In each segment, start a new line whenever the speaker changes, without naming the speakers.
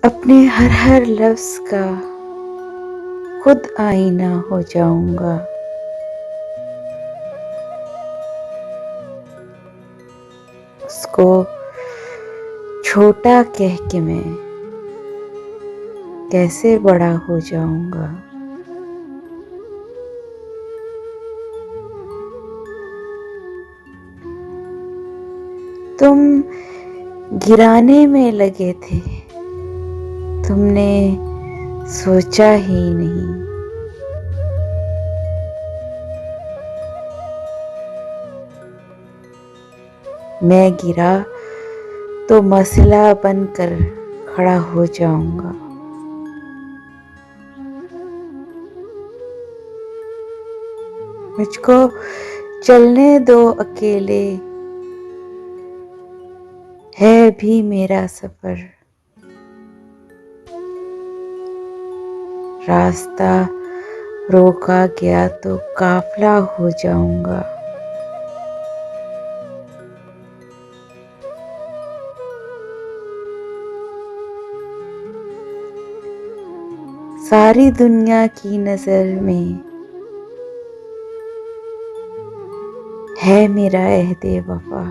अपने हर हर लफ्ज का खुद आईना हो जाऊंगा। उसको छोटा कह के मैं कैसे बड़ा हो जाऊंगा। तुम गिराने में लगे थे, तुमने सोचा ही नहीं। मैं गिरा तो मसला बनकर खड़ा हो जाऊंगा। मुझको चलने दो अकेले, है भी मेरा सफर। रास्ता रोका गया तो काफिला हो जाऊंगा। सारी दुनिया की नजर में है मेरा अहदे वफा।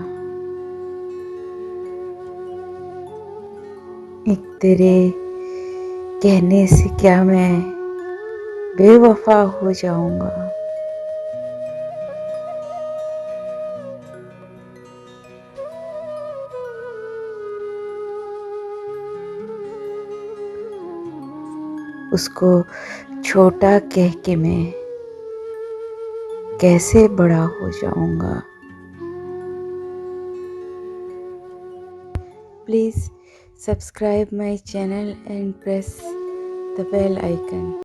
एक तेरे कहने से क्या मैं बेवफा हो जाऊंगा। उसको छोटा कह के मैं कैसे बड़ा हो जाऊंगा। Please subscribe my channel and press the bell icon.